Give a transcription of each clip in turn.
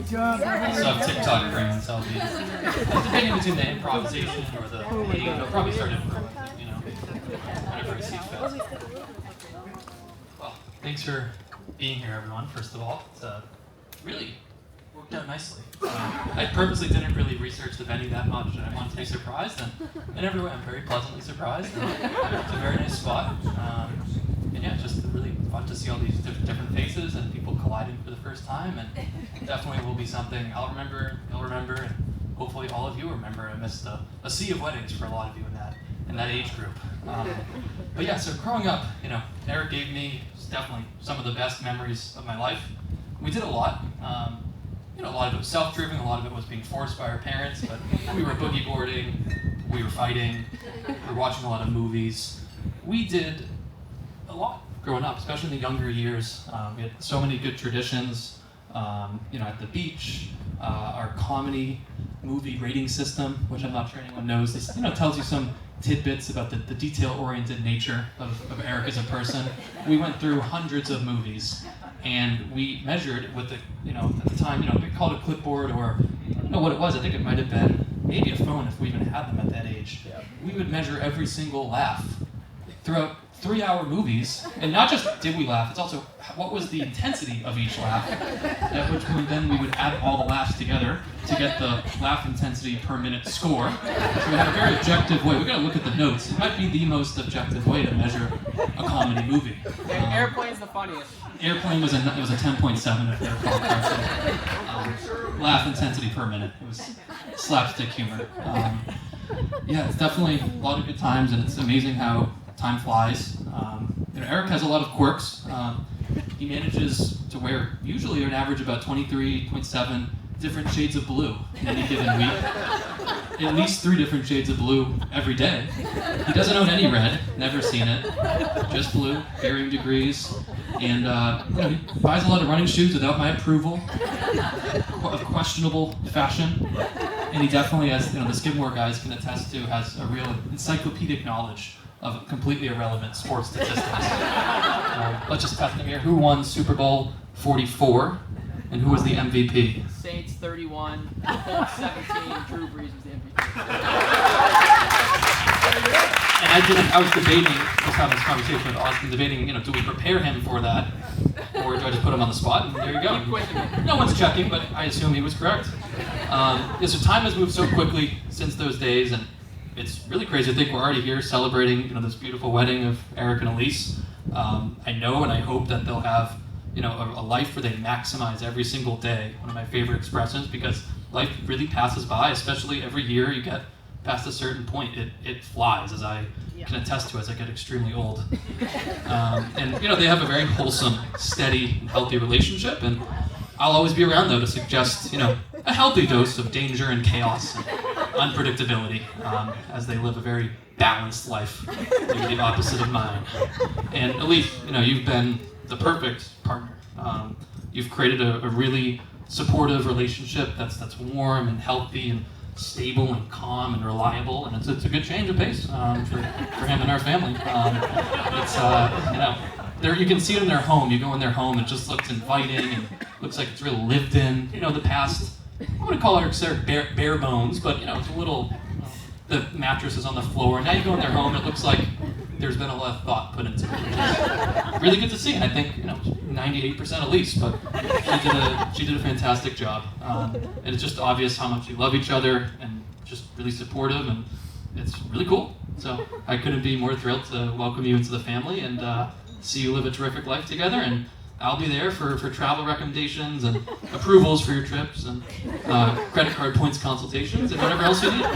still have TikTok brain selfies. I'm debating between the improvisation or the hating. I'll probably start improvising, whenever I see fit. Well, thanks for being here, everyone, first of all. It's really worked out nicely. I purposely didn't really research the venue that much, and I wanted to be surprised, and in every way I'm very pleasantly surprised. It's a very nice spot. And yeah, just really fun to see all these different faces and people colliding for the first time, and definitely will be something I'll remember, you'll remember, and hopefully all of you remember. I missed a sea of weddings for a lot of you in that age group. But yeah, so growing up, Eric gave me definitely some of the best memories of my life. We did a lot. A lot of it was self-driven, a lot of it was being forced by our parents, but we were boogie boarding, we were fighting, we were watching a lot of movies. We did a lot growing up, especially in the younger years. We had so many good traditions, at the beach, our comedy movie rating system, which I'm not sure anyone knows. This, tells you some tidbits about the detail-oriented nature of Eric as a person. We went through hundreds of movies, and we measured with at the time, they called it a clipboard, or I don't know what it was. I think it might have been maybe a phone if we even had them at that age. Yeah. We would measure every single laugh throughout 3-hour movies, and not just did we laugh, it's also what was the intensity of each laugh, at which point then we would add all the laughs together to get the laugh intensity per minute score. So we had a very objective way. We gotta look at the notes. It might be the most objective way to measure a comedy movie. Airplane's the funniest. Airplane was a 10.7 if I recall correctly. Laugh intensity per minute. It was slapstick humor. Yeah, it's definitely a lot of good times, and it's amazing how time flies. Eric has a lot of quirks. He manages to wear usually an average about 23.7 different shades of blue in any given week. At least 3 different shades of blue every day. He doesn't own any red, never seen it. Just blue, varying degrees. And he buys a lot of running shoes without my approval, of questionable fashion. And he definitely, as the Skidmore guys can attest to, has a real encyclopedic knowledge of completely irrelevant sports statistics. Let's just test them here. Who won Super Bowl 44, and who was the MVP? Saints 31, Colts 17, Drew Brees was the MVP. And I was debating, just having this conversation with Austin, debating, do we prepare him for that, or do I just put him on the spot? And there you go. No one's checking, but I assume he was correct. So time has moved so quickly since those days, and it's really crazy to think we're already here celebrating, this beautiful wedding of Eric and Elise. I know and I hope that they'll have, a life where they maximize every single day. One of my favorite expressions, because life really passes by, especially every year you get past a certain point. It flies, as I can attest to as I get extremely old. And they have a very wholesome, steady, and healthy relationship, and I'll always be around though to suggest, a healthy dose of danger and chaos and unpredictability, as they live a very balanced life, maybe the opposite of mine. And Elise, you've been the perfect partner. You've created a really supportive relationship that's warm and healthy and stable and calm and reliable, and it's a good change of pace for him and our family. You can see it in their home. You go in their home, it just looks inviting and looks like it's really lived in. The past, I wouldn't call it bare bones, but it's a little, the mattress is on the floor. Now you go in their home, it looks like there's been a lot of thought put into it, which is really good to see. And I think 98% Elise, but she did a fantastic job. And it's just obvious how much you love each other and just really supportive, and it's really cool. So I couldn't be more thrilled to welcome you into the family and see you live a terrific life together. And I'll be there for travel recommendations and approvals for your trips and credit card points consultations and whatever else you need.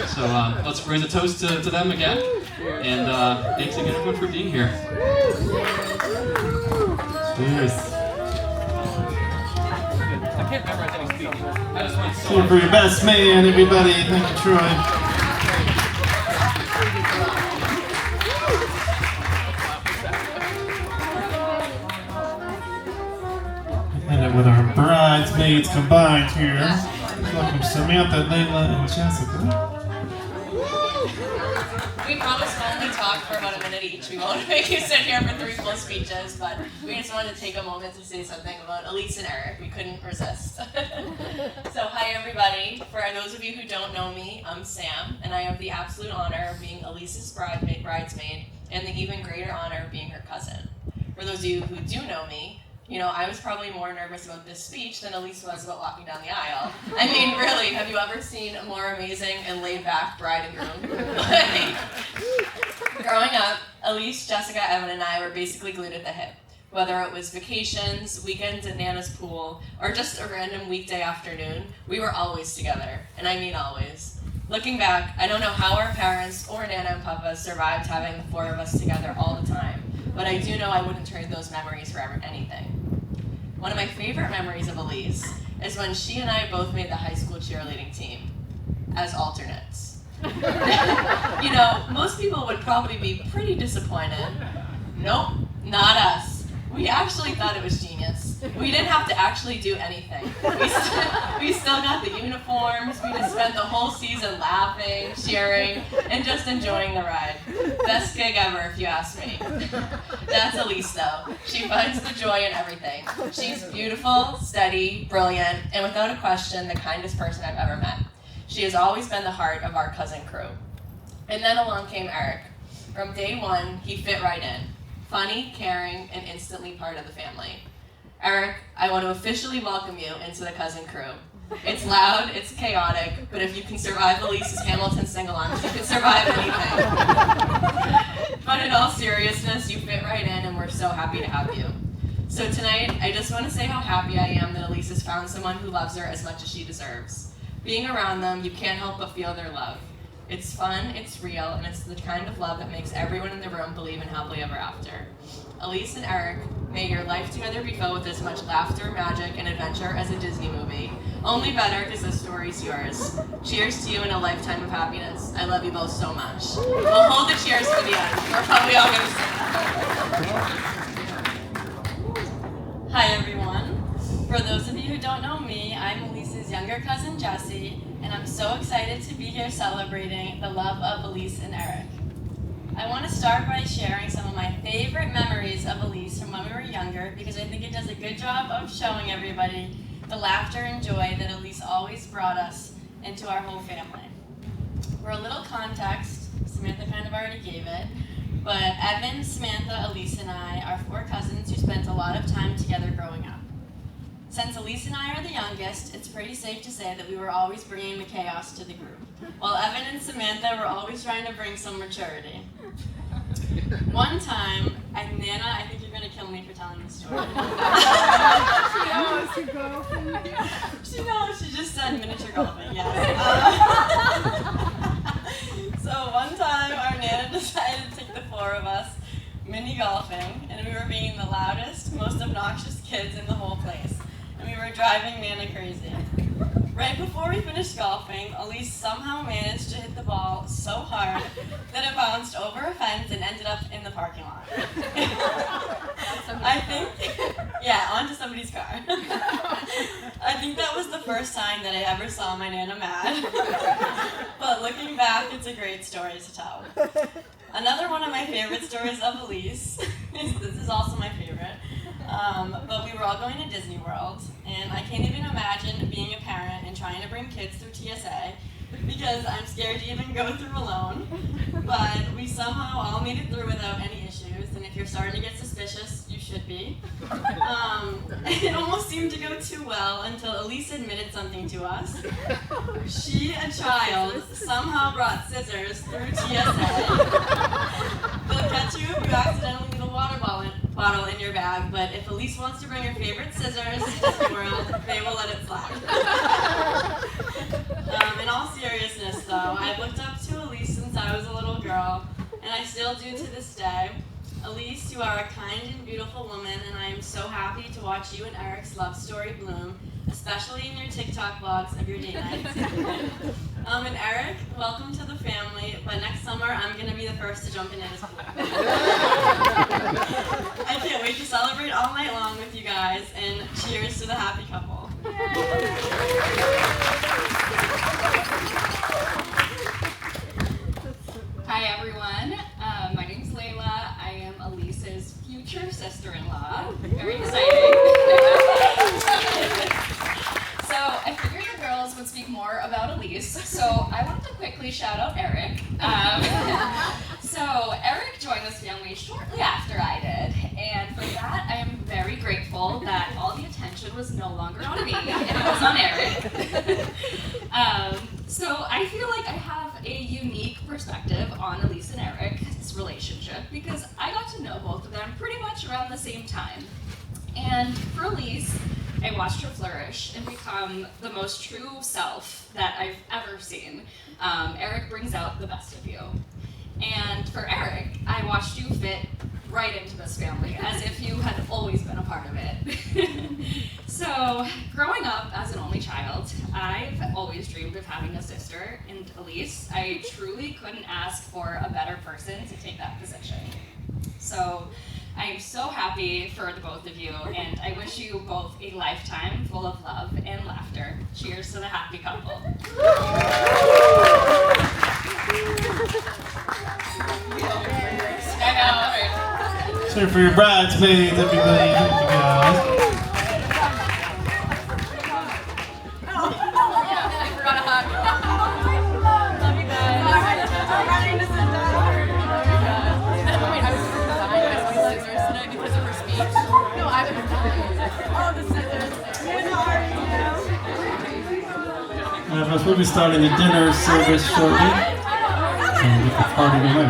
So let's raise a toast to them again. And thanks again everyone for being here. Cheers. I can't memorize any speeches. I just want to Cheer for your best man, everybody. Thank you, Troy. With our bridesmaids combined here. Welcome Samantha, Layla, and Jessica. We promise we'll only talk for about a minute each. We won't make you sit here for 3 full speeches, but we just wanted to take a moment to say something about Elise and Eric. We couldn't resist. So hi everybody. For those of you who don't know me, I'm Sam, and I have the absolute honor of being Elise's bridesmaid and the even greater honor of being her cousin. For those of you who do know me, you know, I was probably more nervous about this speech than Elise was about walking down the aisle. I mean, really, have you ever seen a more amazing and laid-back bride and groom? Growing up, Elise, Jessica, Evan, and I were basically glued at the hip. Whether it was vacations, weekends at Nana's pool, or just a random weekday afternoon, we were always together, and I mean always. Looking back, I don't know how our parents or Nana and Papa survived having the 4 of us together all the time, but I do know I wouldn't trade those memories for anything. One of my favorite memories of Elise is when she and I both made the high school cheerleading team as alternates. You know, most people would probably be pretty disappointed. Nope, not us. We actually thought it was genius. We didn't have to actually do anything. We still got the uniforms. We just spent the whole season laughing, cheering, and just enjoying the ride. Best gig ever, if you ask me. That's Elise, though. She finds the joy in everything. She's beautiful, steady, brilliant, and without a question, the kindest person I've ever met. She has always been the heart of our cousin crew. And then along came Eric. From day one, he fit right in. Funny, caring, and instantly part of the family. Eric, I want to officially welcome you into the cousin crew. It's loud, it's chaotic, but if you can survive Elise's Hamilton sing-alongs, you can survive anything. But in all seriousness, you fit right in, and we're so happy to have you. So tonight, I just want to say how happy I am that Elise has found someone who loves her as much as she deserves. Being around them, you can't help but feel their love. It's fun, it's real, and it's the kind of love that makes everyone in the room believe in happily ever after. Elise and Eric, may your life together be filled with as much laughter, magic, and adventure as a Disney movie. Only better because this story's yours. Cheers to you and a lifetime of happiness. I love you both so much. We'll hold the cheers for the end. We're probably all going to sing. Hi everyone. For those of you who don't know me, I'm Elise's younger cousin Jessie, and I'm so excited to be here celebrating the love of Elise and Eric. I want to start by sharing some of my favorite memories of Elise from when we were younger because I think it does a good job of showing everybody the laughter and joy that Elise always brought us into our whole family. For a little context, Samantha kind of already gave it, but Evan, Samantha, Elise, and I are 4 cousins who spent a lot of time together growing up. Since Elise and I are the youngest, it's pretty safe to say that we were always bringing the chaos to the group, while Evan and Samantha were always trying to bring some maturity. One time, Nana, I think you're going to kill me for telling this story. She knows, she just said miniature golfing, yes. So one time, our Nana decided to take the 4 of us mini golfing, and we were being the loudest, most obnoxious kids in the whole place. And we were driving Nana crazy. Right before we finished golfing, Elise somehow managed to hit the ball so hard that it bounced over a fence and ended up in the parking lot. I think, yeah, onto somebody's car. I think that was the first time that I ever saw my Nana mad. But looking back, it's a great story to tell. Another one of my favorite stories of Elise, this is also my favorite, but we were all going to Disney World, and I can't even imagine being a parent and trying to bring kids through TSA, because I'm scared to even go through alone, but we somehow all made it through without any issues, and if you're starting to get suspicious, you should be. It almost seemed to go too well until Elise admitted something to us. She, a child, somehow brought scissors through TSA. They'll catch you if you accidentally leave a water bottle in your bag, but if Elise wants to bring her favorite scissors to Disney World, they will let it slide. In all seriousness, though, I've looked up to Elise since I was a little girl, and I still do to this day. Elise, you are a kind and beautiful woman, and I am so happy to watch you and Eric's love story bloom, especially in your TikTok vlogs of your date nights. And Eric, welcome to the family, but next summer I'm going to be the first to jump in his pool. I can't wait to celebrate all night long with you guys, and cheers to the happy couple. Hi everyone. would speak more about Elise, so I wanted to quickly shout out Eric. So Eric joined this family shortly after I did, and for that I am very grateful that all the attention was no longer on me and it was on Eric. So I feel like I have a unique perspective on Elise and Eric's relationship because I got to know both of them pretty much around the same time. And for Elise, I watched her flourish and become the most true self that I've ever seen. Eric brings out the best of you. And for Eric, I watched you fit right into this family as if you had always been a part of it. So, growing up as an only child, I've always dreamed of having a sister, and Elise, I truly couldn't ask for a better person to take that position. So, I am so happy for the both of you, and I wish you both a lifetime full of love and laughter. Cheers to the happy couple. I know, right? So for your bridesmaids, everybody, thank you guys. I forgot a hug. Love you guys. I'm running to sit down. Wait, I was dying by my scissors tonight because of her speech. No, I was dying. Oh, the scissors. We'll be starting the dinner service shortly. And get the party going.